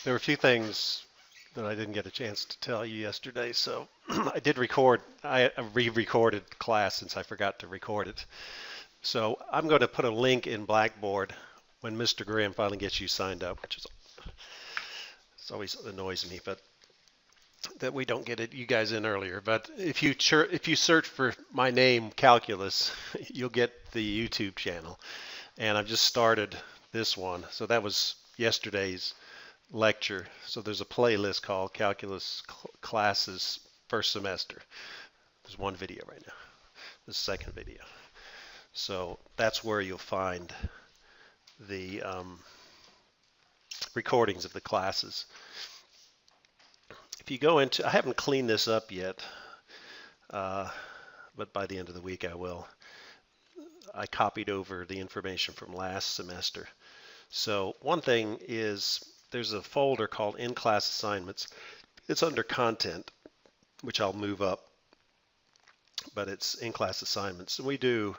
There were a few things that I didn't get a chance to tell you yesterday, so I did record. I re-recorded class since I forgot to record it. So I'm going to put a link in Blackboard when Mr. Graham finally gets you signed up, which is it's always annoys me, but that we don't get it you guys in earlier. But if you search for my name, Calculus, you'll get the YouTube channel. And I've just started this one. So that was yesterday's lecture. So there's a playlist called Calculus Classes First Semester. There's one video right now, the second video. So that's where you'll find the recordings of the classes. If you go into, I haven't cleaned this up yet, but by the end of the week I will. I copied over the information from last semester. So one thing is there's a folder called in-class assignments. It's under content, which I'll move up, but it's in-class assignments. And we do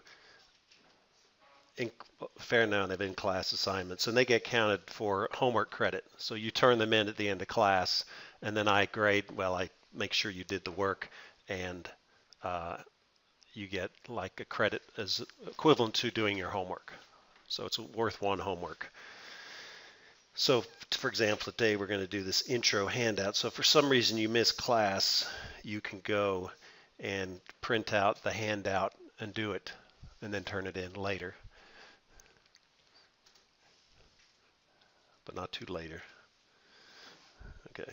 a fair amount of in-class assignments, and they get counted for homework credit. So you turn them in at the end of class, and then I grade, well, I make sure you did the work, and you get like a credit as equivalent to doing your homework. So it's worth one homework. So for example, today we're going to do this intro handout. So if for some reason you miss class, you can go and print out the handout and do it, and then turn it in later. But not too later. Okay.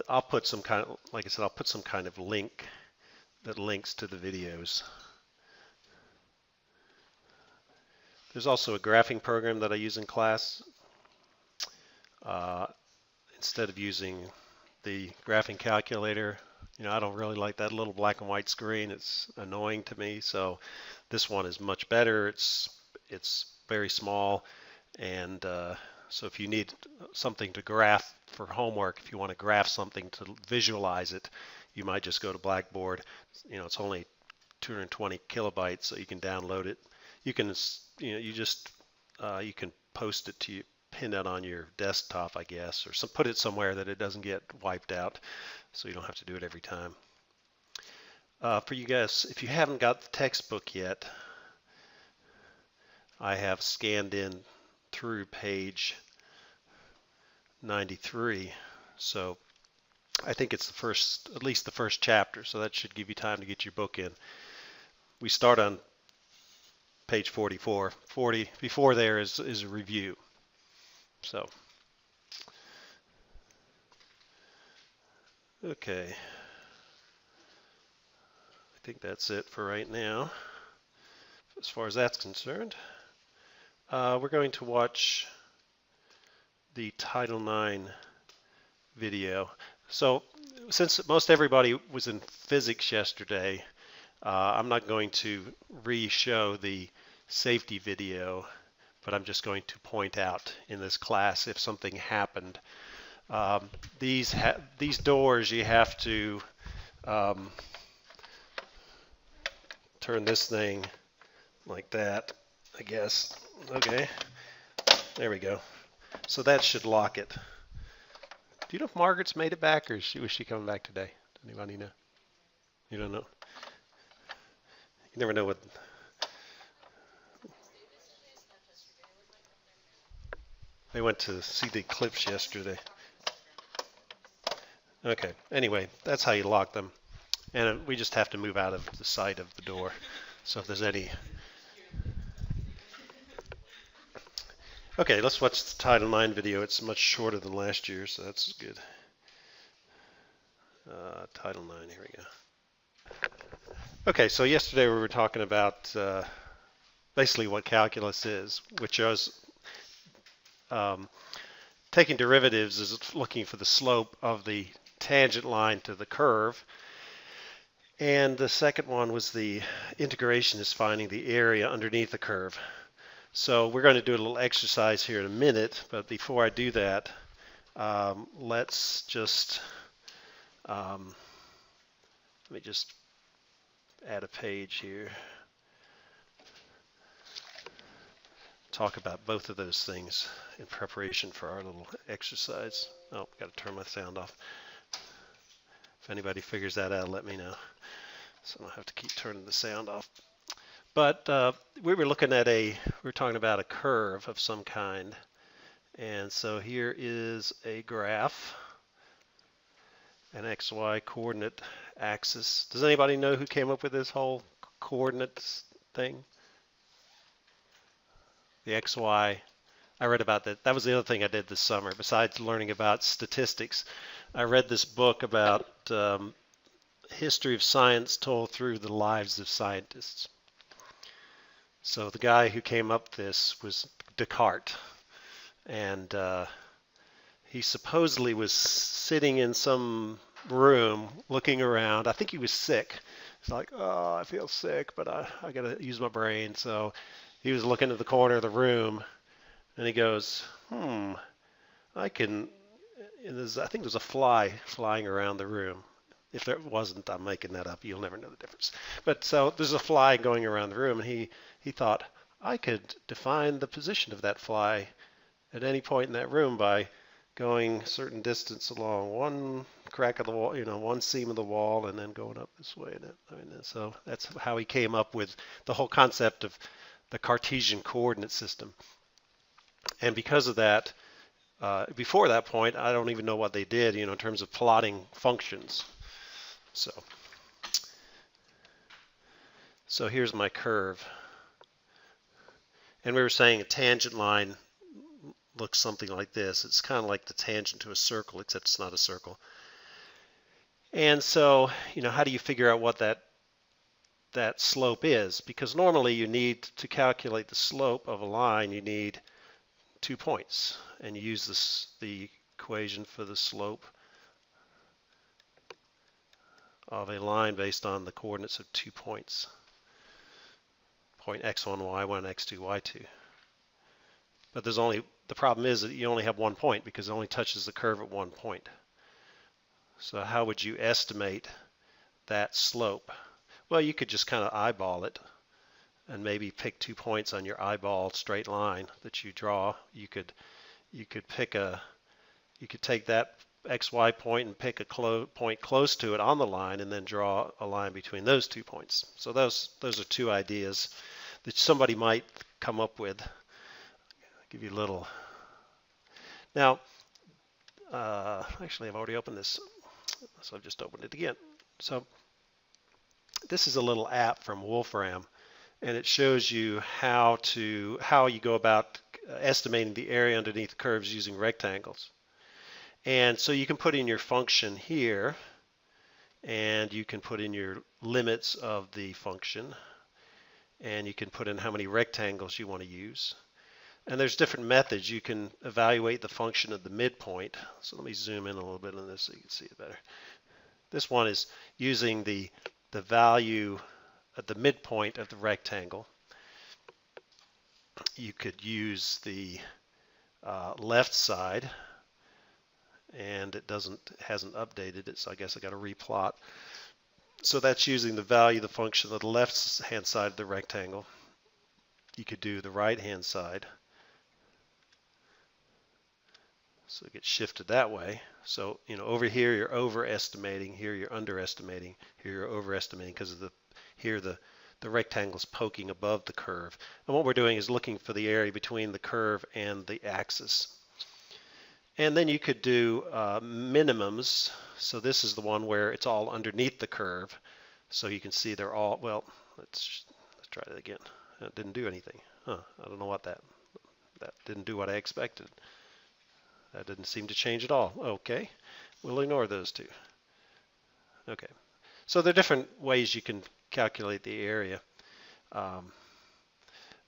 I'll put some kind of, like I said, I'll put some kind of link that links to the videos. There's also a graphing program that I use in class. Instead of using the graphing calculator, I don't really like that little black and white screen. It's annoying to me. So this one is much better. It's very small, and so if you need something to graph for homework, if you want to graph something to visualize it, you might just go to Blackboard. It's only 220 kilobytes, so you can download it. You can, you can post it to pin it on your desktop, I guess, or put it somewhere that it doesn't get wiped out, so you don't have to do it every time. For you guys, if you haven't got the textbook yet, I have scanned in through page 93. So I think it's at least the first chapter, so that should give you time to get your book in. We start on page 44. 40 before there is a review. So, okay. I think that's it for right now, as far as that's concerned. We're going to watch the Title IX video. So since most everybody was in physics yesterday, I'm not going to re-show the safety video, but I'm just going to point out in this class if something happened. These doors, you have to turn this thing like that, I guess. Okay, there we go. So that should lock it. Do you know if Margaret's made it back, or was she coming back today? Does anybody know? You don't know? You never know what. They went to see the eclipse yesterday. Okay, anyway, that's how you lock them. And we just have to move out of the sight of the door. So if there's any. Okay, let's watch the Title IX video. It's much shorter than last year, so that's good. Title IX, here we go. Okay, so yesterday we were talking about basically what calculus is, which is taking derivatives is looking for the slope of the tangent line to the curve. And the second one was the integration is finding the area underneath the curve. So we're going to do a little exercise here in a minute, but before I do that, let's just, let me just add a page here. talk about both of those things in preparation for our little exercise. Oh, got to turn my sound off. If anybody figures that out, let me know. So I don't have to keep turning the sound off. But we were talking about a curve of some kind. And so here is a graph, an XY coordinate axis. Does anybody know who came up with this whole coordinates thing? The XY. I read about that. That was the other thing I did this summer. Besides learning about statistics, I read this book about history of science told through the lives of scientists. So the guy who came up with this was Descartes, and he supposedly was sitting in some room looking around. I think he was sick. It's like, oh, I feel sick, but I got to use my brain. So he was looking at the corner of the room, and he goes, I think there's a fly flying around the room. If there wasn't, I'm making that up. You'll never know the difference. But so there's a fly going around the room, and he thought, I could define the position of that fly at any point in that room by going a certain distance along one crack of the wall, one seam of the wall, and then going up this way. So that's how he came up with the whole concept of the Cartesian coordinate system. And because of that, before that point, I don't even know what they did, in terms of plotting functions. So here's my curve. And we were saying a tangent line looks something like this. It's kind of like the tangent to a circle, except it's not a circle. And so, how do you figure out what that slope is? Because normally you need to calculate the slope of a line, you need 2 points. And you use the equation for the slope of a line based on the coordinates of 2 points. Point x1, y1, x2, y2. But the problem is that you only have 1 point because it only touches the curve at 1 point. So how would you estimate that slope? Well, you could just kind of eyeball it and maybe pick 2 points on your eyeball straight line that you draw. You could take that XY point and pick a point close to it on the line and then draw a line between those 2 points. So those are 2 ideas that somebody might come up with. I'll give you a little. Now, actually I've already opened this, so I've just opened it again. So this is a little app from Wolfram, and it shows you how you go about estimating the area underneath curves using rectangles. And so you can put in your function here, and you can put in your limits of the function, and you can put in how many rectangles you want to use. And there's different methods. You can evaluate the function of the midpoint. So let me zoom in a little bit on this so you can see it better. This one is using the value at the midpoint of the rectangle. You could use the left side, and it hasn't updated it, so I guess I got to replot. So that's using the value of the function of the left hand side of the rectangle. You could do the right hand side. So it gets shifted that way. So, over here you're overestimating, here you're underestimating, here you're overestimating because of here the rectangle's poking above the curve. And what we're doing is looking for the area between the curve and the axis. And then you could do minimums. So this is the one where it's all underneath the curve. So you can see they're all, well, let's try that again. It didn't do anything. I don't know what that didn't do what I expected. That didn't seem to change at all. Okay, we'll ignore those 2. Okay, so there are different ways you can calculate the area. But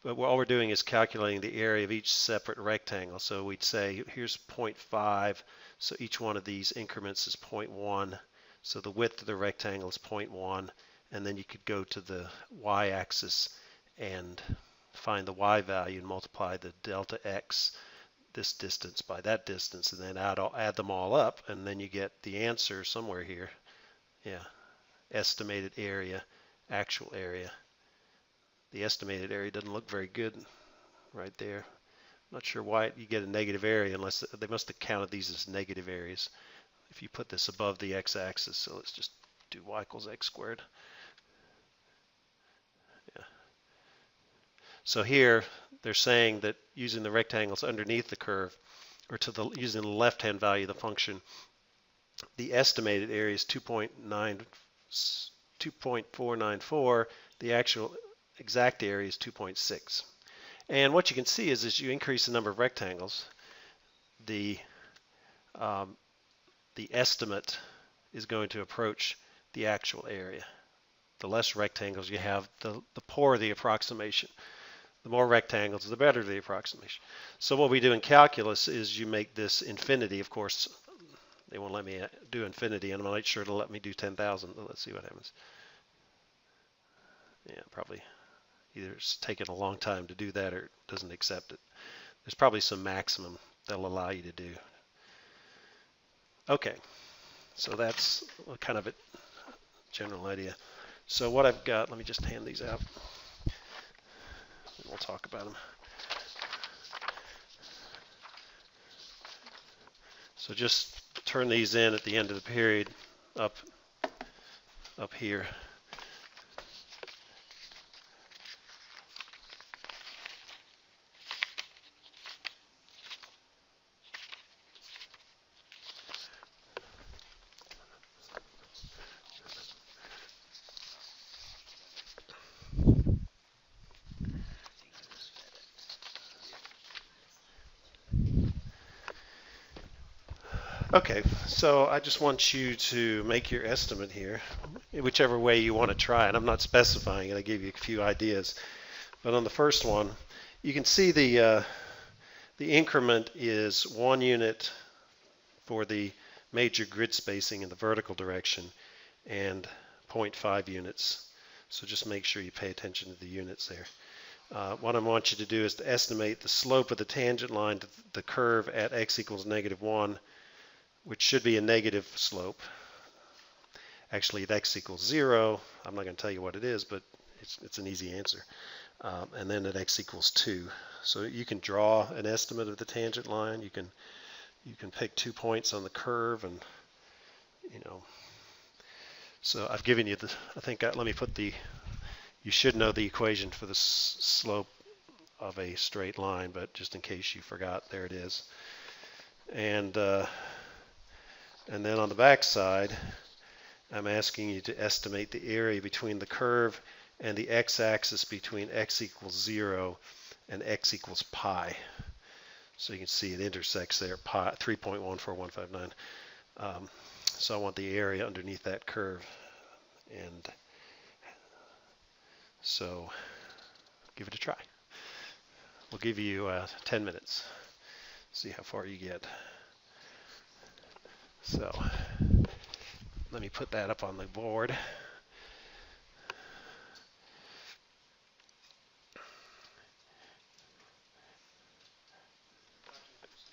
all we're doing is calculating the area of each separate rectangle. So we'd say here's 0.5, so each one of these increments is 0.1. So the width of the rectangle is 0.1, and then you could go to the y-axis and find the y value and multiply the delta x, this distance, by that distance, and then add them all up, and then you get the answer somewhere here. Yeah, estimated area, actual area. The estimated area doesn't look very good. right there. Not sure why you get a negative area unless they must have counted these as negative areas. If you put this above the x-axis, so let's just do y equals x squared. Yeah. So here they're saying that using the rectangles underneath the curve, or using the left-hand value of the function, the estimated area is 2.494. The actual exact area is 2.6. And what you can see is as you increase the number of rectangles, the estimate is going to approach the actual area. The less rectangles you have, the poorer the approximation. The more rectangles, the better the approximation. So what we do in calculus is you make this infinity. Of course, they won't let me do infinity, and I'm not sure it'll let me do 10,000. Let's see what happens. Yeah, probably either it's taken a long time to do that or it doesn't accept it. There's probably some maximum that'll allow you to do. Okay, so that's kind of a general idea. So what I've got, let me just hand these out and we'll talk about them. So just turn these in at the end of the period up here. Okay, so I just want you to make your estimate here, whichever way you want to try it. I'm not specifying it. I gave you a few ideas. But on the first one, you can see the increment is 1 unit for the major grid spacing in the vertical direction and 0.5 units. So just make sure you pay attention to the units there. What I want you to do is to estimate the slope of the tangent line to the curve at x equals -1, which should be a negative slope. Actually, at x equals 0, I'm not going to tell you what it is, but it's an easy answer. And then at x equals 2. So you can draw an estimate of the tangent line. You can pick 2 points on the curve, and So I've given you let me put you should know the equation for the slope of a straight line, but just in case you forgot, there it is. And then on the back side, I'm asking you to estimate the area between the curve and the x-axis between x equals 0 and x equals pi. So you can see it intersects there, pi 3.14159. So I want the area underneath that curve. And so give it a try. We'll give you 10 minutes. See how far you get. So let me put that up on the board.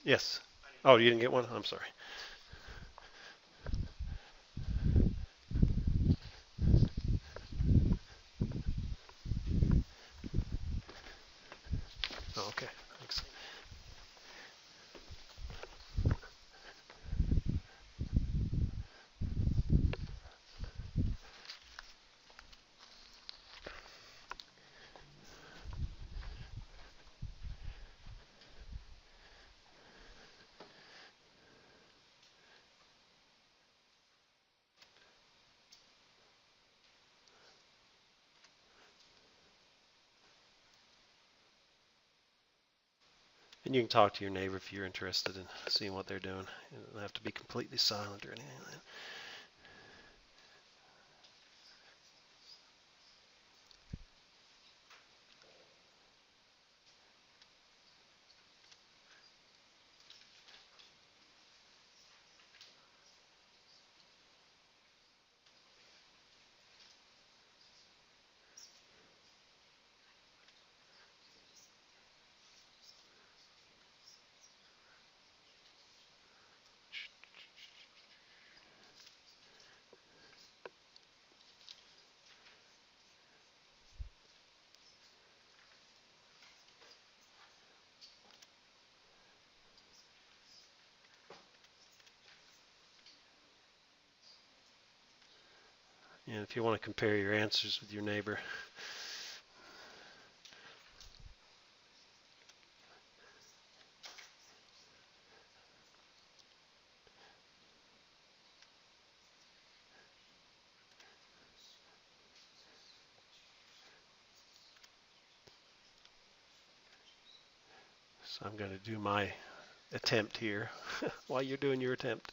Yes. Oh, you didn't get one? I'm sorry. Oh, okay. Thanks. And you can talk to your neighbor if you're interested in seeing what they're doing. You don't have to be completely silent or anything like that. And if you want to compare your answers with your neighbor, so I'm going to do my attempt here while you're doing your attempt.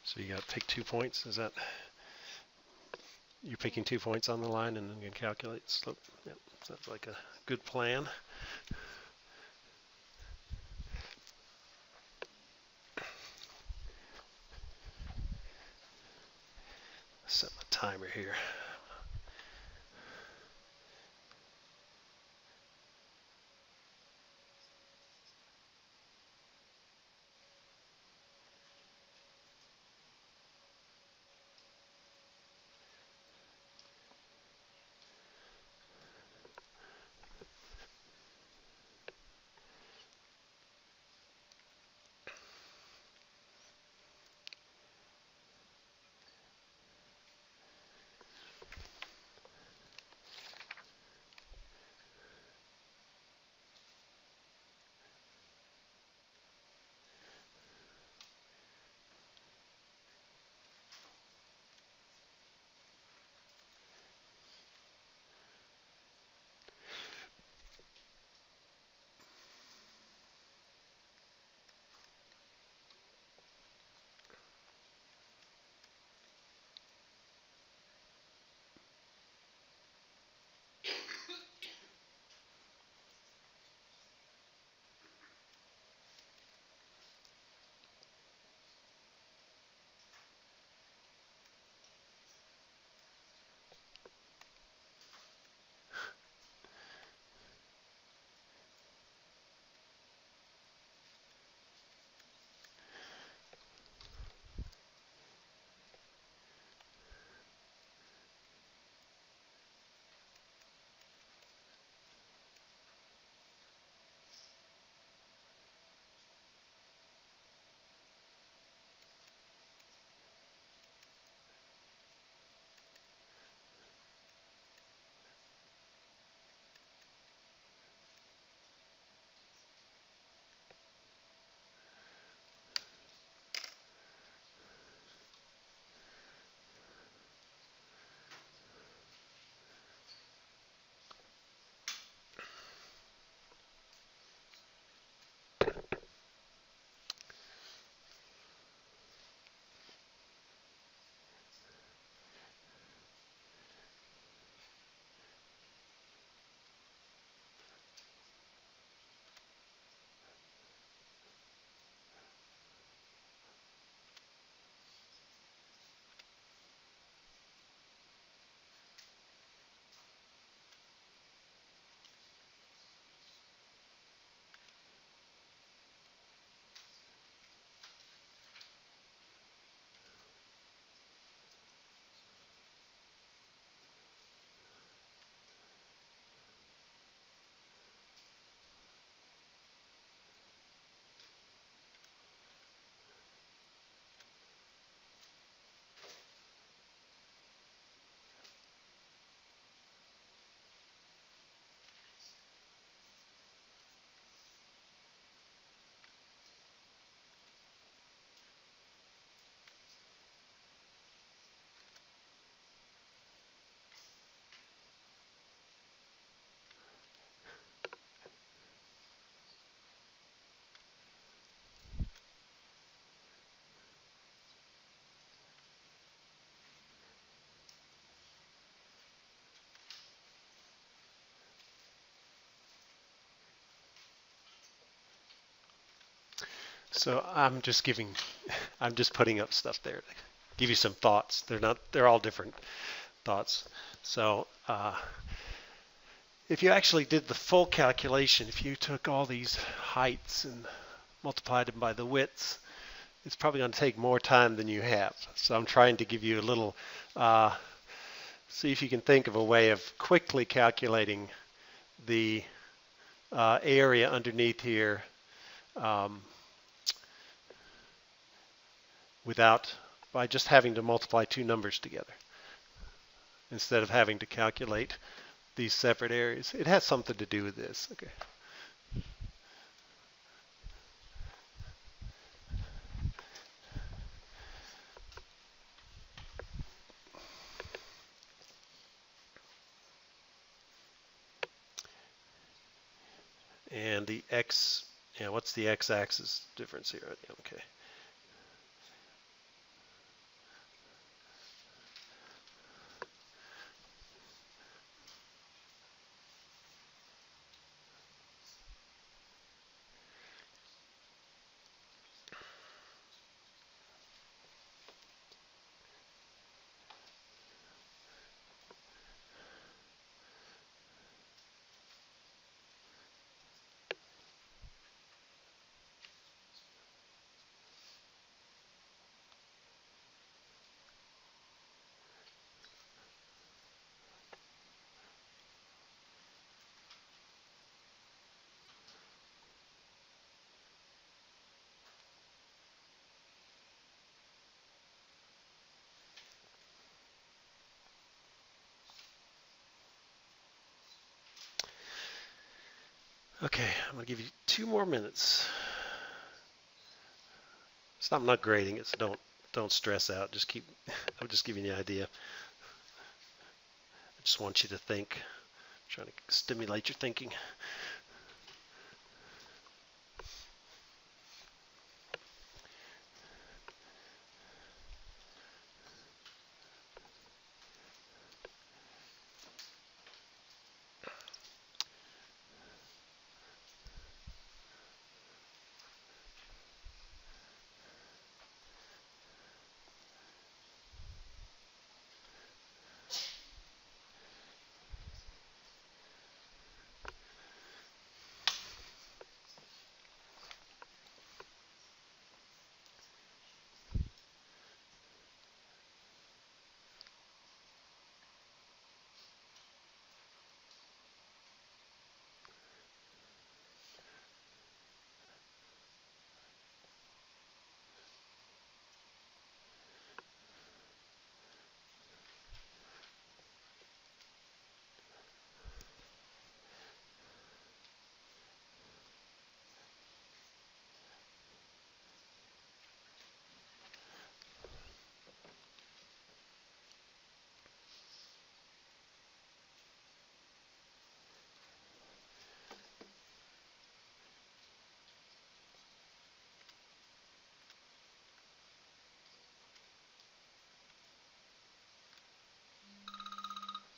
So you got to pick 2 points. Is that you're picking 2 points on the line and then you can calculate the slope? Yep, sounds like a good plan. Set my timer here. So I'm just putting up stuff there to give you some thoughts. They're all different thoughts. So if you actually did the full calculation, if you took all these heights and multiplied them by the widths, it's probably going to take more time than you have. So I'm trying to give you a little, see if you can think of a way of quickly calculating the area underneath here by just having to multiply two numbers together instead of having to calculate these separate areas. It has something to do with this. Okay. And the x, what's the x-axis difference here? Okay. Okay, I'm going to give you 2 more minutes. I'm not grading it, so don't stress out. I'm just giving you an idea. I just want you to think. I'm trying to stimulate your thinking.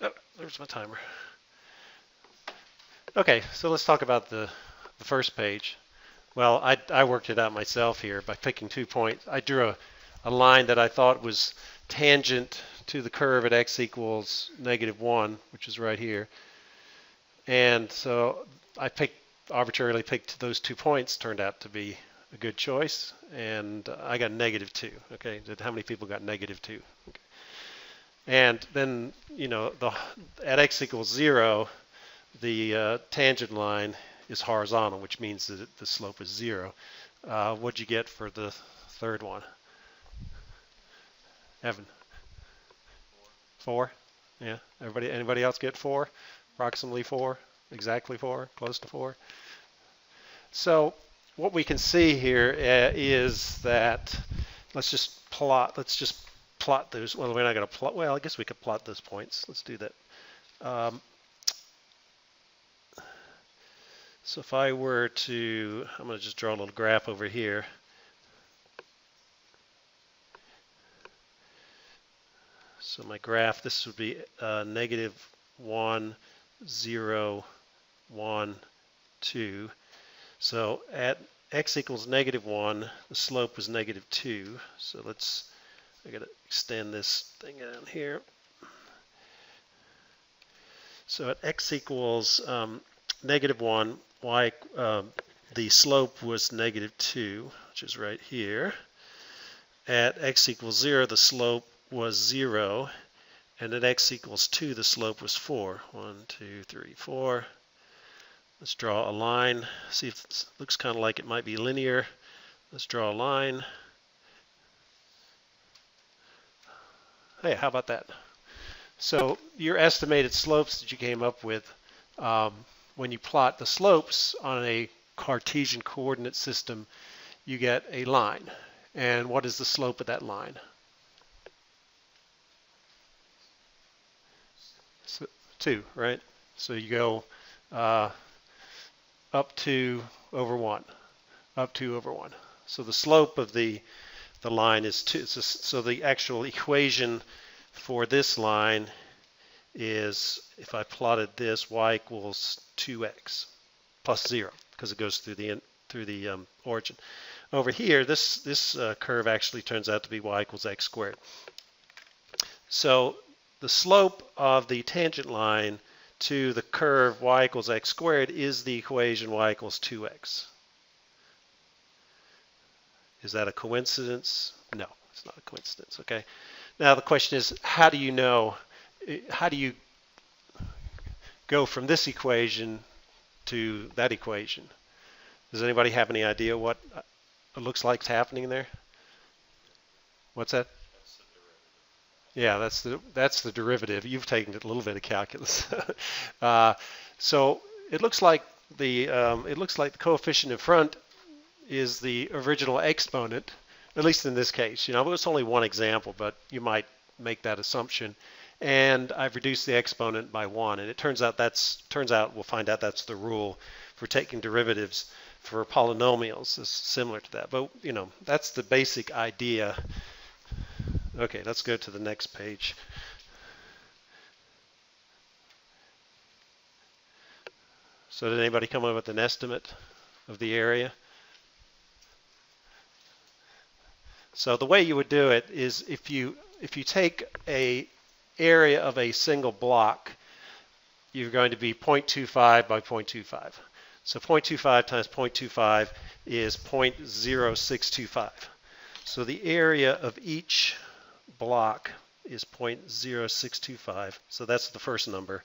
Oh, there's my timer. Okay, so let's talk about the first page. Well, I worked it out myself here by picking 2 points. I drew a line that I thought was tangent to the curve at x equals -1, which is right here. And so I arbitrarily picked those 2 points, turned out to be a good choice, and I got -2. Okay, how many people got -2? Okay. And then, at x equals 0, the tangent line is horizontal, which means that the slope is 0. What'd you get for the third one? Evan? 4? Yeah. Anybody else get 4? Approximately 4? Exactly 4? Close to 4? So what we can see here is that let's just plot those. Well, we're not going to plot. Well, I guess we could plot those points. Let's do that. So if I were to, I'm going to just draw a little graph over here. So my graph, this would be -1, 0, 1, 2. So at x equals -1, the slope was -2. So I got to extend this thing down here. So at x equals -1, y, the slope was -2, which is right here. At x equals 0, the slope was 0. And at x equals 2, the slope was 4. 1, 2, 3, 4. Let's draw a line. See if it looks kind of like it might be linear. Let's draw a line. Hey, how about that? So your estimated slopes that you came up with, when you plot the slopes on a Cartesian coordinate system, you get a line. And what is the slope of that line? So 2, right? So you go up 2 over 1, up 2 over 1. So the slope of the line is 2. So the actual equation for this line is, if I plotted this, y equals 2x plus 0, because it goes through the origin. Over here, this curve actually turns out to be y equals x squared. So the slope of the tangent line to the curve y equals x squared is the equation y equals 2x. Is that a coincidence? No, it's not a coincidence, okay? Now the question is, how do you go from this equation to that equation? Does anybody have any idea what it looks like is happening there? What's that? Yeah, that's the derivative. You've taken a little bit of calculus. So it looks like the coefficient in front is the original exponent, at least in this case. It's only one example, but you might make that assumption. And I've reduced the exponent by 1, and it turns out we'll find out that's the rule for taking derivatives for polynomials. It's similar to that, but that's the basic idea. Okay, let's go to the next page. So did anybody come up with an estimate of the area? So the way you would do it is if you take a area of a single block, you're going to be 0.25 by 0.25. So 0.25 times 0.25 is 0.0625. So the area of each block is 0.0625. So that's the first number.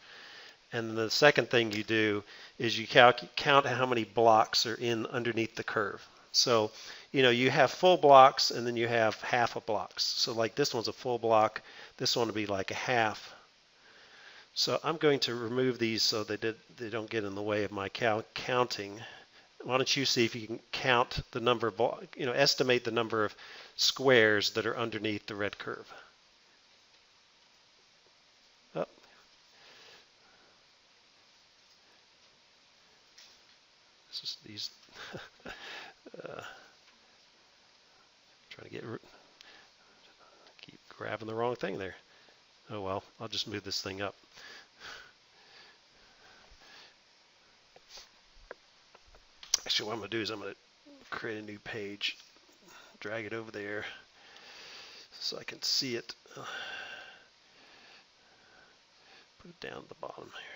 And the second thing you do is you count how many blocks are underneath the curve. So you have full blocks and then you have half a blocks. So like this one's a full block, this one would be like a half. So I'm going to remove these so they don't get in the way of my counting. Why don't you see if you can count the number of, estimate the number of squares that are underneath the red curve. Oh. This is these. Trying to keep grabbing the wrong thing there. Oh well, I'll just move this thing up. Actually, what I'm going to do is I'm going to create a new page, drag it over there so I can see it. Put it down at the bottom here.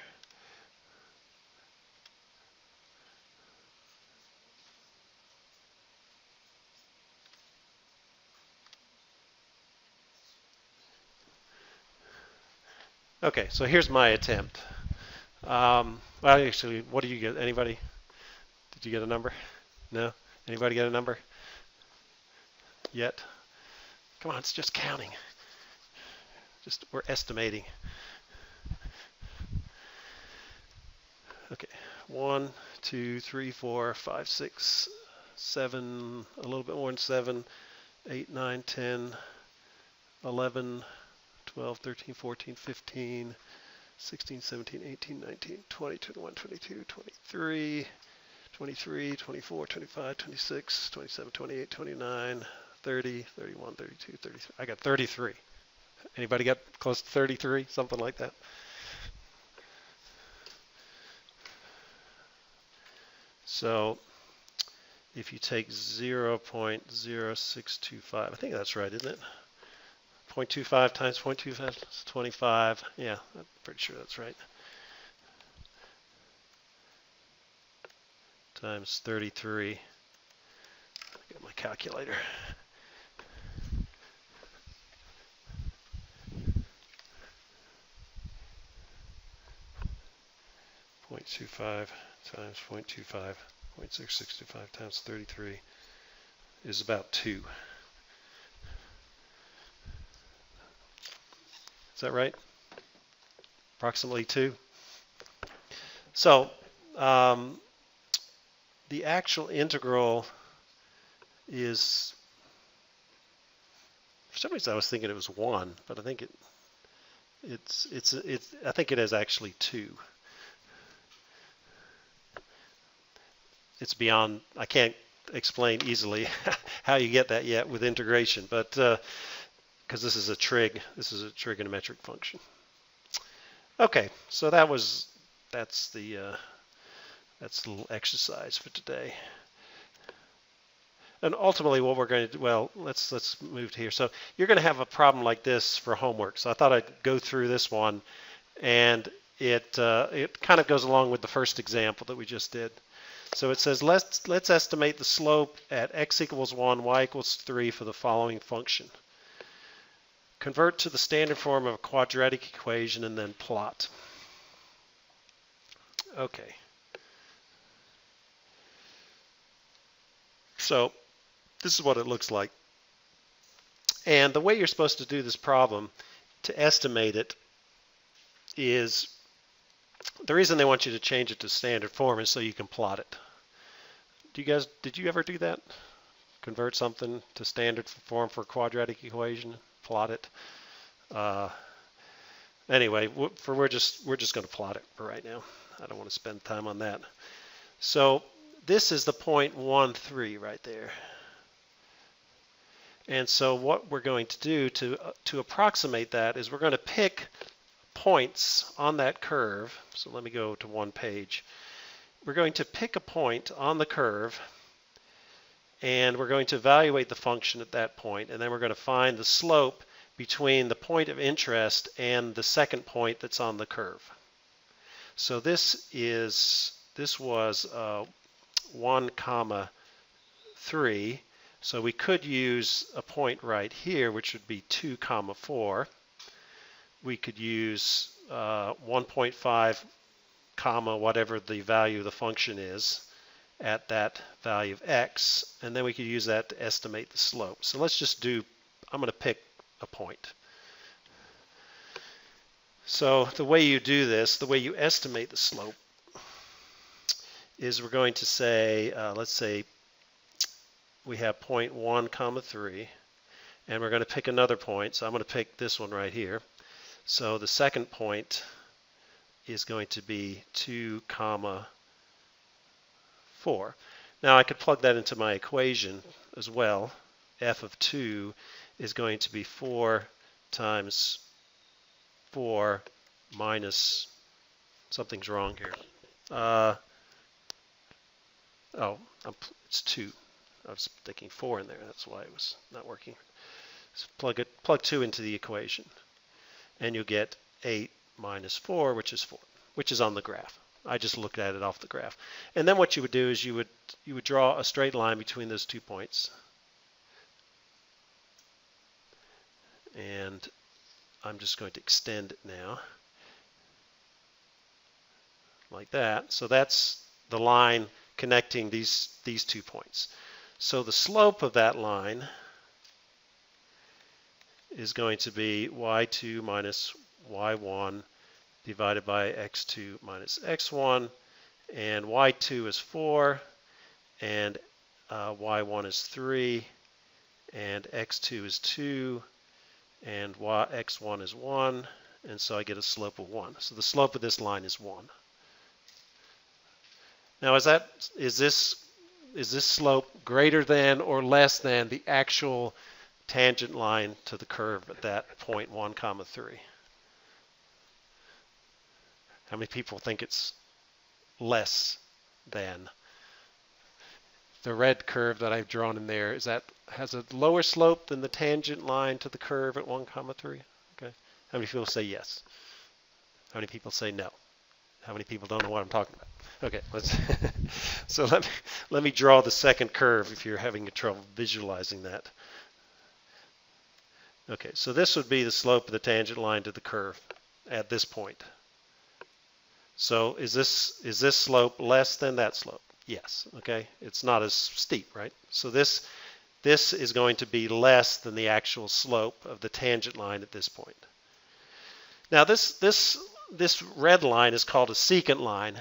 Okay, so here's my attempt. Well, actually, what do you get? Anybody? Did you get a number? No? Anybody get a number? Yet? Come on, it's just counting. We're estimating. Okay, 1, 2, 3, 4, 5, 6, 7, a little bit more than 7, 8, 9, 10, 11, 12, 13, 14, 15, 16, 17, 18, 19, 20, 21, 22, 23, 23, 24, 25, 26, 27, 28, 29, 30, 31, 32, 33. I got 33. Anybody got close to 33? Something like that. So if you take 0.0625, I think that's right, isn't it? 0.25 times 0.25 is 25. Yeah, I'm pretty sure that's right. Times 33. Get my calculator. .25 times 0.25, 0.6625 times 33 is about 2. Is that right? Approximately 2. So the actual integral is, for some reason I was thinking it was 1, but I think I think it is actually 2. It's beyond, I can't explain easily how you get that yet with integration, but because this is a trigonometric function. Okay, so that's the little exercise for today. And ultimately what we're going to do, well, let's move to here. So you're going to have a problem like this for homework. So I thought I'd go through this one, and it kind of goes along with the first example that we just did. So it says let's estimate the slope at x equals 1, y equals 3 for the following function. Convert to the standard form of a quadratic equation and then plot. Okay. So this is what it looks like. And the way you're supposed to do this problem to estimate it is, the reason they want you to change it to standard form is so you can plot it. Did you ever do that? Convert something to standard form for a quadratic equation, plot it. Anyway, we're just going to plot it for right now. I don't want to spend time on that. So this is the 0.13 right there. And so what we're going to do to approximate that is we're going to pick points on that curve. So let me go to one page. We're going to pick a point on the curve, and we're going to evaluate the function at that point, and then we're going to find the slope between the point of interest and the second point that's on the curve. So this was 1, 3. So we could use a point right here, which would be 2, 4. We could use 1.5, whatever the value of the function is at that value of x, and then we could use that to estimate the slope. So let's just do, I'm going to pick a point. So the way you do this, the way you estimate the slope, is we're going to say, let's say we have 0.1, 3, and we're going to pick another point. So I'm going to pick this one right here. So the second point is going to be 2, 4. Now I could plug that into my equation as well. F of 2 is going to be 4 times 4 minus, something's wrong here. It's 2. I was thinking 4 in there. That's why it was not working. So plug 2 into the equation, and you'll get 8 minus 4, which is 4, which is on the graph. I just looked at it off the graph. And then what you would do is you would draw a straight line between those 2 points. And I'm just going to extend it now, like that. So that's the line connecting these 2 points. So the slope of that line is going to be y2 minus y1 divided by x2 minus x1, and y2 is 4, and y1 is 3, and x2 is 2, and x1 is 1, and so I get a slope of 1. So the slope of this line is 1. Now is this slope greater than or less than the actual tangent line to the curve at that point 1, 3? How many people think it's less than? the red curve that I've drawn in there, has a lower slope than the tangent line to the curve at 1, 3? Okay. How many people say yes? How many people say no? How many people don't know what I'm talking about? Okay, so let me draw the second curve if you're having trouble visualizing that. Okay, so this would be the slope of the tangent line to the curve at this point. So is this slope less than that slope? Yes. Okay, it's not as steep, right? So this is going to be less than the actual slope of the tangent line at this point. Now this red line is called a secant line.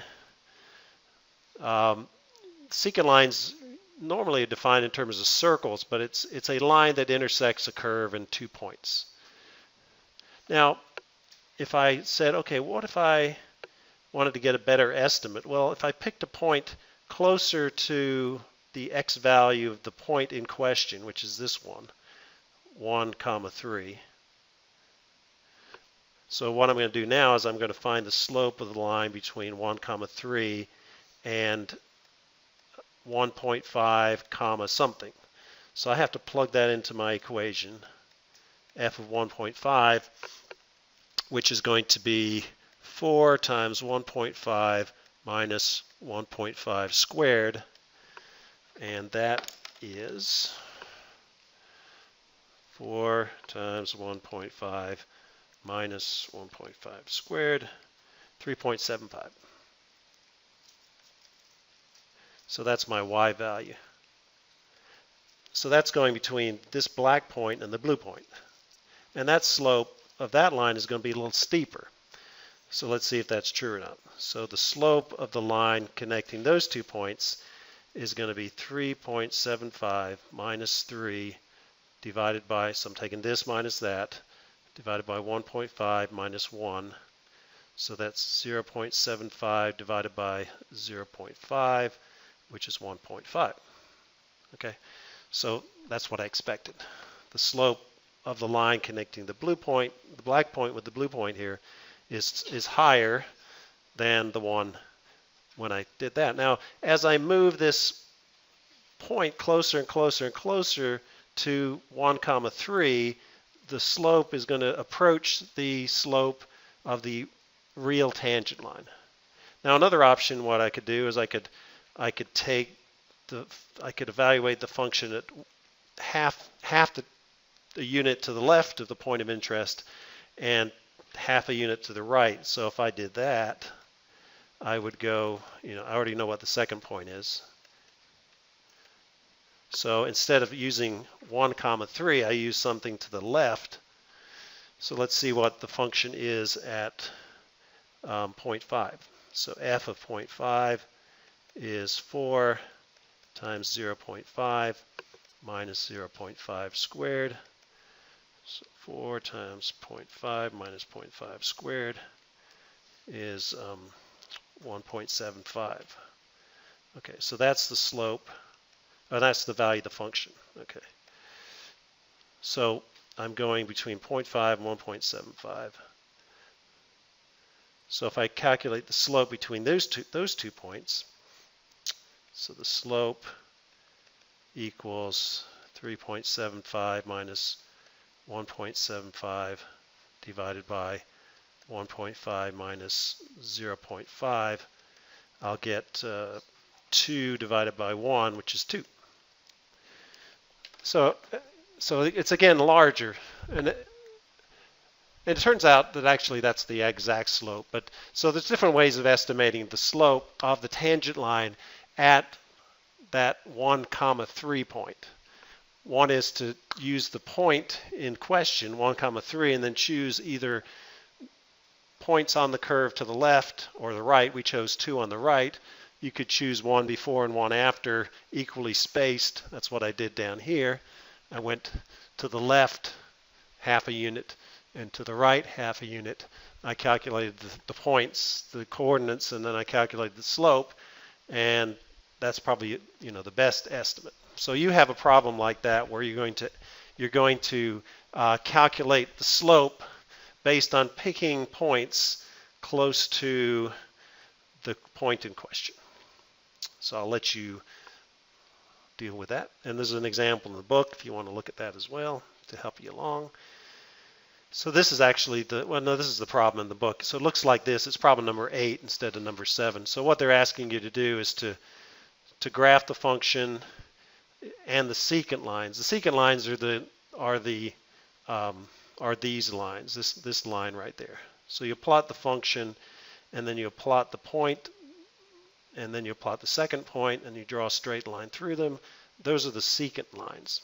Secant lines normally are defined in terms of circles, but it's a line that intersects a curve in 2 points. Now, if I said, okay, what if I wanted to get a better estimate? Well, if I picked a point closer to the x value of the point in question, which is this one, 1, 3. So what I'm going to do now is I'm going to find the slope of the line between 1, 3 and 1.5 comma something. So I have to plug that into my equation, f of 1.5, which is going to be 4 times 1.5 minus 1.5 squared, and that is 4 times 1.5 minus 1.5 squared, 3.75. So that's my y value. So that's going between this black point and the blue point. And that slope of that line is going to be a little steeper. So let's see if that's true or not. So the slope of the line connecting those 2 points is going to be 3.75 minus 3 divided by, so I'm taking this minus that, divided by 1.5 minus 1. So that's 0.75 divided by 0.5, which is 1.5. Okay, so that's what I expected. The slope of the line connecting the blue point, the black point with the blue point here, is higher than the one when I did that. Now, as I move this point closer and closer and closer to 1, 3, the slope is going to approach the slope of the real tangent line. Now, another option, what I could do is I could evaluate the function at half the unit to the left of the point of interest and half a unit to the right. So if I did that, I would go, I already know what the second point is. So instead of using 1, 3, I use something to the left. So let's see what the function is at 0.5. So f of 0.5 is 4 times 0.5 minus 0.5 squared. So 4 times 0.5 minus 0.5 squared is 1.75. Okay, so that's the slope. That's the value of the function. Okay. So I'm going between 0.5 and 1.75. So if I calculate the slope between those two points, so the slope equals 3.75 minus 1.75 divided by 1.5 minus 0.5, I'll get 2 divided by 1, which is 2. So it's again larger, and it turns out that actually that's the exact slope. But so there's different ways of estimating the slope of the tangent line at that 1, 3 point. One is to use the point in question, 1, 3, and then choose either points on the curve to the left or the right. We chose 2 on the right. You could choose 1 before and 1 after, equally spaced. That's what I did down here. I went to the left half a unit and to the right half a unit. I calculated the points, the coordinates, and then I calculated the slope, and that's probably the best estimate. So you have a problem like that where you're going to calculate the slope based on picking points close to the point in question. So I'll let you deal with that. And there's an example in the book if you want to look at that as well to help you along. So this is actually this is the problem in the book. So it looks like this. It's problem number 8 instead of number 7. So what they're asking you to do is to graph the function and the secant lines. The secant lines are these lines, this line right there. So you plot the function, and then you plot the point, and then you plot the second point, and you draw a straight line through them. Those are the secant lines.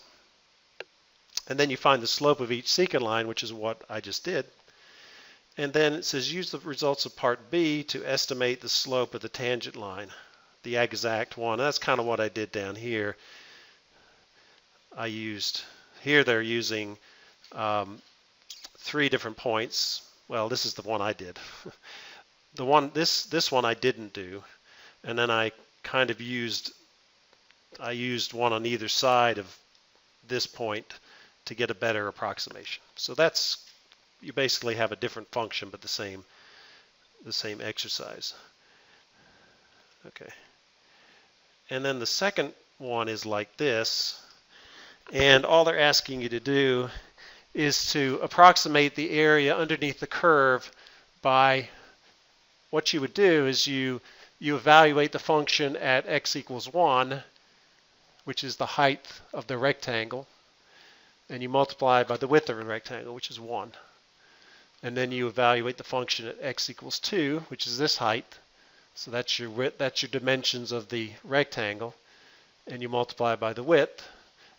And then you find the slope of each secant line, which is what I just did. And then it says use the results of part B to estimate the slope of the tangent line, the exact one. That's kind of what I did down here. They're using 3 different points. Well, this is the one I did. This one I didn't do. And then I kind of used one on either side of this point to get a better approximation. So you basically have a different function but the same exercise. Okay. And then the second one is like this, and all they're asking you to do is to approximate the area underneath the curve by what you would do is you evaluate the function at x equals 1, which is the height of the rectangle, and you multiply by the width of the rectangle, which is 1. And then you evaluate the function at x equals 2, which is this height. So that's your width, that's your dimensions of the rectangle, and you multiply by the width,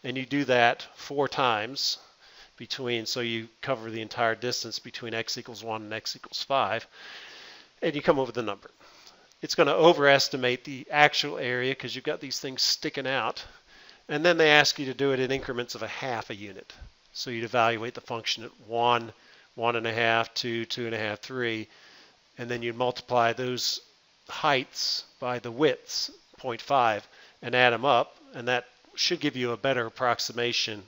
and you do that 4 times so you cover the entire distance between x equals 1 and x equals 5, and you come up with a number. It's going to overestimate the actual area because you've got these things sticking out. And then they ask you to do it in increments of 1/2 a unit. So you'd evaluate the function at 1, 1.5, 2, 2.5, 3, and then you'd multiply those heights by the widths, 0.5, and add them up, and that should give you a better approximation.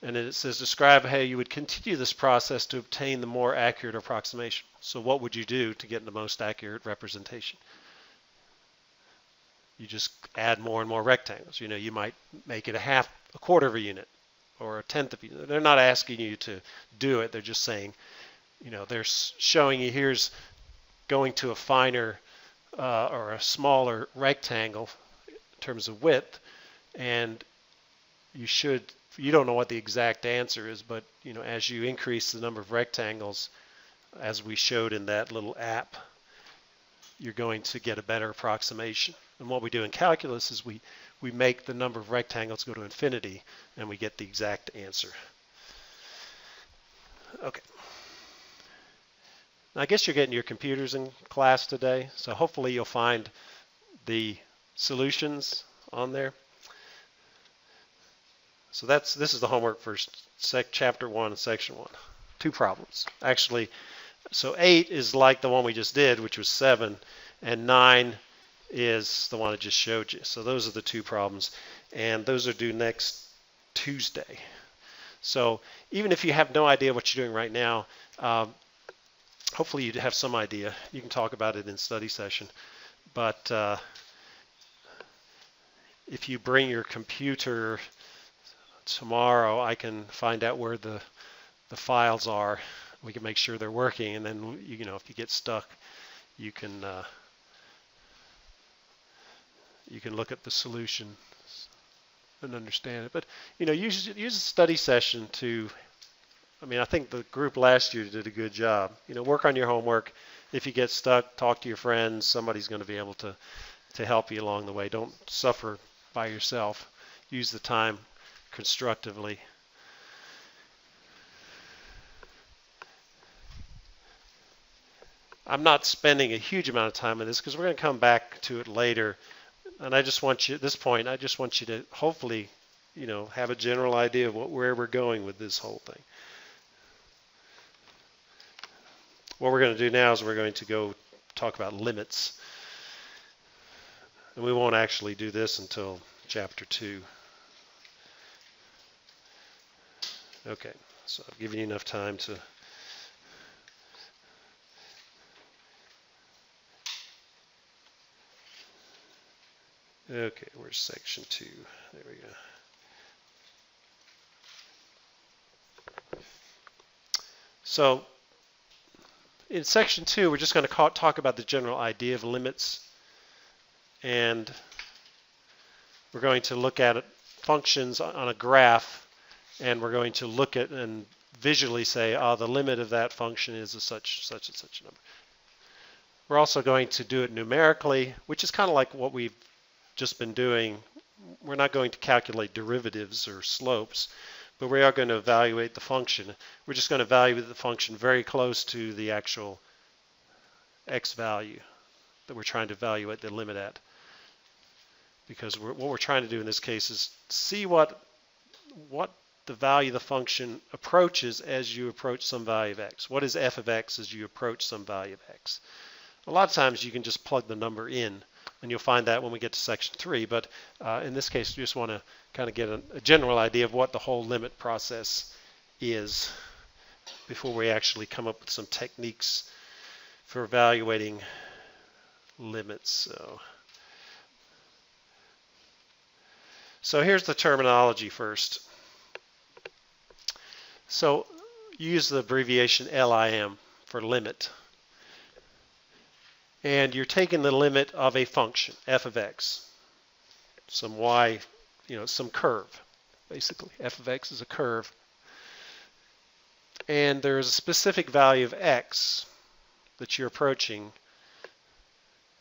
And then it says describe how you would continue this process to obtain the more accurate approximation. So what would you do to get the most accurate representation? You just add more and more rectangles. You might make it a quarter of a unit or a tenth of a unit. They're not asking you to do it. They're just saying, they're showing you here's going to a finer or a smaller rectangle in terms of width, and you don't know what the exact answer is, but as you increase the number of rectangles, as we showed in that little app, you're going to get a better approximation. And what we do in calculus is we make the number of rectangles go to infinity, and we get the exact answer. Okay. Now, I guess you're getting your computers in class today, so hopefully you'll find the solutions on there. So this is the homework for chapter 1 and section 1. 2 problems. Actually, so 8 is like the one we just did, which was 7, and 9 is the one I just showed you. So those are the 2 problems, and those are due next Tuesday. So even if you have no idea what you're doing right now, hopefully you have some idea. You can talk about it in study session. But if you bring your computer tomorrow, I can find out where the files are. We can make sure they're working, and then if you get stuck, you can look at the solution and understand it. But use a study session to. I think the group last year did a good job. Work on your homework. If you get stuck, talk to your friends. Somebody's going to be able to help you along the way. Don't suffer by yourself. Use the time constructively. I'm not spending a huge amount of time on this because we're going to come back to it later. And I just want you, at this point, I just want you to hopefully, have a general idea of where we're going with this whole thing. What we're going to do now is we're going to go talk about limits. And we won't actually do this until chapter 2. Okay, so I've given you enough time to Okay, where's section 2? There we go. So in section 2, we're just going to talk about the general idea of limits, and we're going to look at functions on a graph, and we're going to look at and visually say, the limit of that function is a such and such a number. We're also going to do it numerically, which is kind of like what we've just been doing. We're not going to calculate derivatives or slopes, but we are going to evaluate the function. We're just going to evaluate the function very close to the actual x value that we're trying to evaluate the limit at. Because what we're trying to do in this case is see what the value of the function approaches as you approach some value of x. What is f of x as you approach some value of x? A lot of times you can just plug the number in, and you'll find that when we get to section 3. But in this case, you just want to kind of get a general idea of what the whole limit process is before we actually come up with some techniques for evaluating limits. So here's the terminology first. So use the abbreviation LIM for limit. And you're taking the limit of a function, f of x, some y, some curve, basically. F of x is a curve. And there's a specific value of x that you're approaching.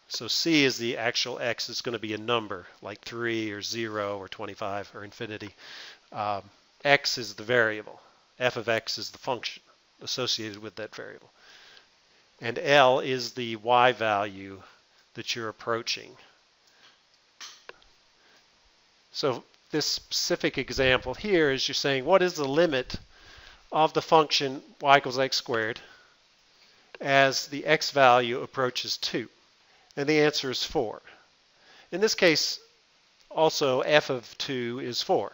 So c is the actual x. It's going to be a number, like 3 or 0 or 25 or infinity. X is the variable. F of x is the function associated with that variable. And L is the y value that you're approaching. So this specific example here is you're saying, what is the limit of the function y equals x squared as the x value approaches 2? And the answer is 4. In this case, also f of 2 is 4.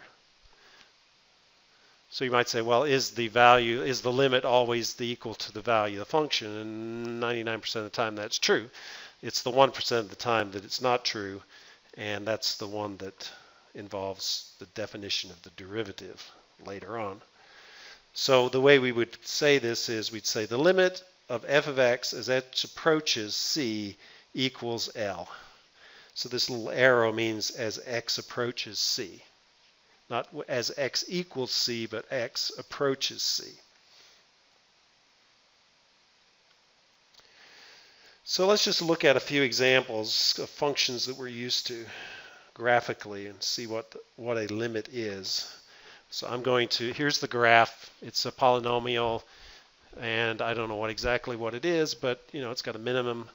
So you might say, well, is the limit always equal to the value of the function? And 99% of the time that's true. It's the 1% of the time that it's not true, and that's the one that involves the definition of the derivative later on. So the way we would say this is we'd say the limit of f of x as x approaches c equals L. So this little arrow means as x approaches c. Not as x equals c, but x approaches c. So let's just look at a few examples of functions that we're used to graphically and see what a limit is. So I'm going to, here's the graph. It's a polynomial, and I don't know exactly what it is, but it's got a minimum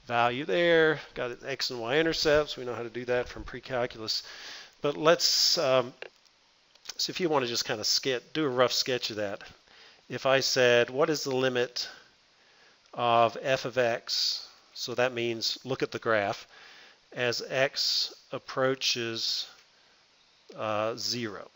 value there, got an x and y intercepts. We know how to do that from pre-calculus. But let's so if you want to just kind of do a rough sketch of that. If I said, what is the limit of f of x? So that means, look at the graph, as x approaches 0.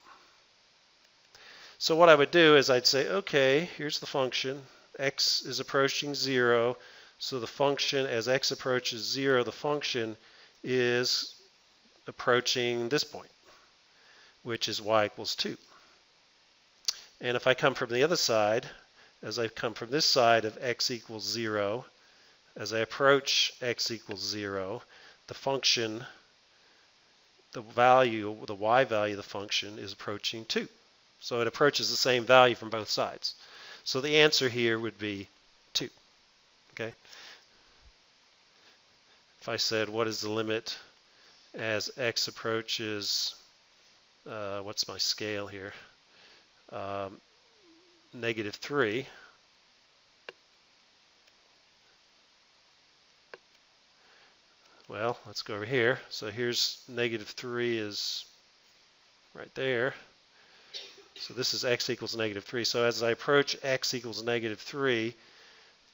So what I would do is I'd say, okay, here's the function. X is approaching 0. So the function, as x approaches 0, the function is approaching this point, which is y equals 2. And if I come from the other side, as I come from this side of x equals 0, as I approach x equals 0, the function, the y value of the function is approaching 2. So it approaches the same value from both sides. So the answer here would be 2. Okay? If I said, what is the limit as x approaches, what's my scale here? -3. Well, let's go over here. So here's -3 is right there. So this is x equals -3. So as I approach x equals -3,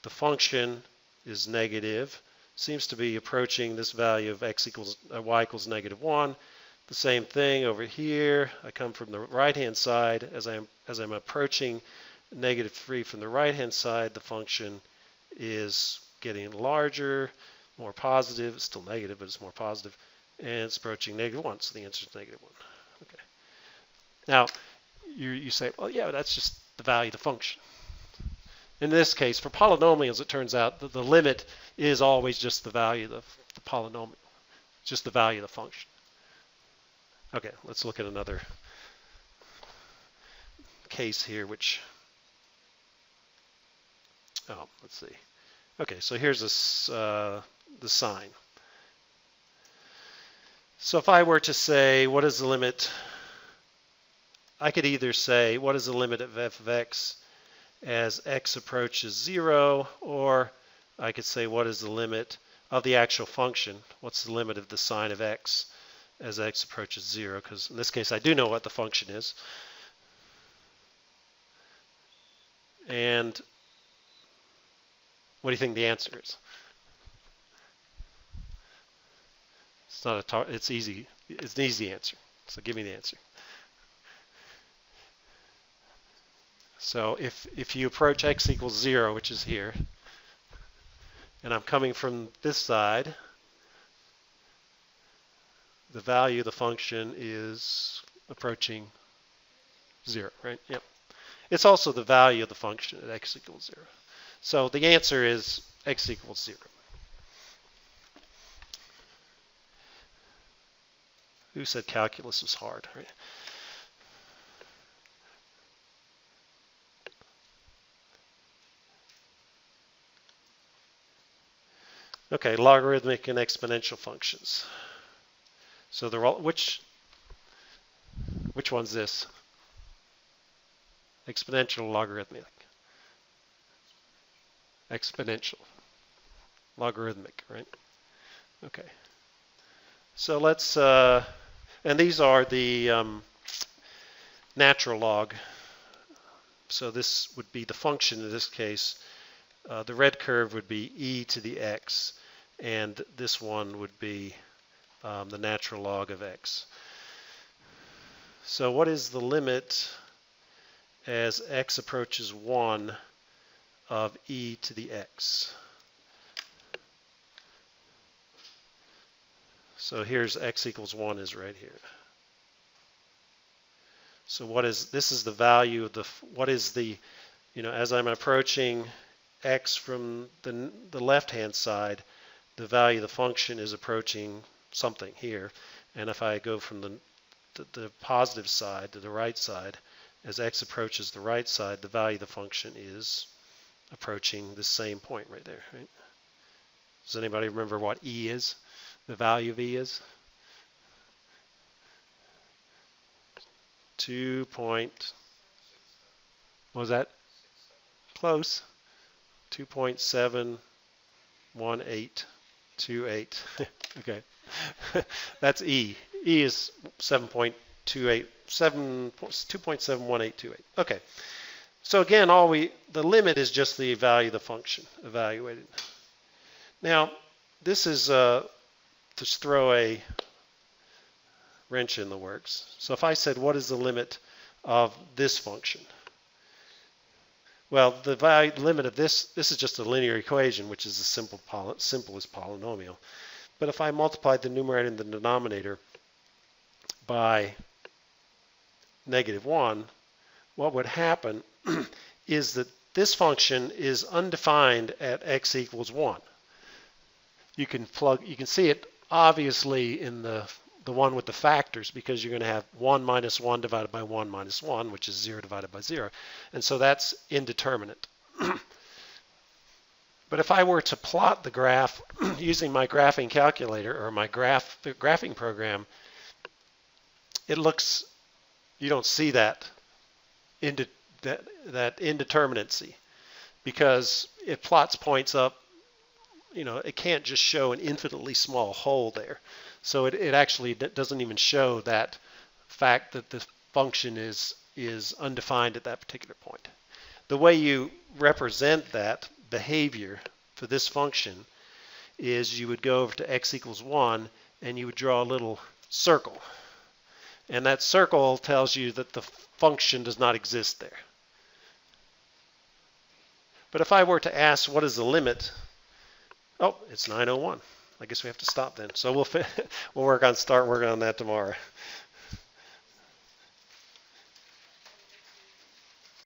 the function is negative. Seems to be approaching this value of y equals -1. The same thing over here. I come from the right-hand side. As I'm approaching -3 from the right-hand side, the function is getting larger, more positive. It's still negative, but it's more positive. and it's approaching -1, so the answer is -1. Okay. Now, you say, well, yeah, that's just the value of the function. In this case, for polynomials, it turns out that the limit is always just the value of the polynomial, just the value of the function. Okay, let's look at another case here, which, let's see. Okay, so here's this, the sine. So if I were to say, what is the limit? I could either say, what is the limit of f of x as x approaches 0, or I could say, what is the limit of the actual function? What's the limit of the sine of x as x approaches 0? Because in this case, I do know what the function is. And what do you think the answer is? It's not a it's easy. It's an easy answer. So give me the answer. So if you approach x equals 0, which is here, and I'm coming from this side, the value of the function is approaching 0, right? Yep. It's also the value of the function at x equals 0. So the answer is x equals 0. Who said calculus was hard, right? Okay, logarithmic and exponential functions. So they're all, which one's this? Exponential, logarithmic? Exponential. Logarithmic, right? Okay. So let's, and these are the natural log. So this would be the function in this case. The red curve would be e to the x, and this one would be the natural log of x. So what is the limit as x approaches 1 of e to the x? So here's x equals 1 is right here. So this is the value of the, what is the, as I'm approaching x from the left-hand side, the value of the function is approaching something here. And if I go from the positive side to the right side, as x approaches the right side, the value of the function is approaching the same point right there, right? Does anybody remember what e is? The value of e is? 2. What was that? Close. 2.71828. Okay. That's E. E is 2.71828. Okay. So again, the limit is just the value of the function evaluated. Now, this is just throw a wrench in the works. So if I said, what is the limit of this function? Well, the limit of this is just a linear equation, which is the simplest polynomial. But if I multiplied the numerator and the denominator by -1, what would happen is that this function is undefined at x equals 1. You can see it obviously in the one with the factors, because you're going to have 1 minus 1 divided by 1 minus 1, which is 0 divided by 0. And so that's indeterminate. But if I were to plot the graph using my graphing calculator or my graphing program, it looks, you don't see that indeterminacy, because it plots points up. It can't just show an infinitely small hole there. So it actually doesn't even show that fact that the function is undefined at that particular point. The way you represent that behavior for this function is you would go over to x equals 1 and you would draw a little circle. And that circle tells you that the function does not exist there. But if I were to ask what is the limit, oh, it's 901. I guess we have to stop then. So we'll start working on that tomorrow.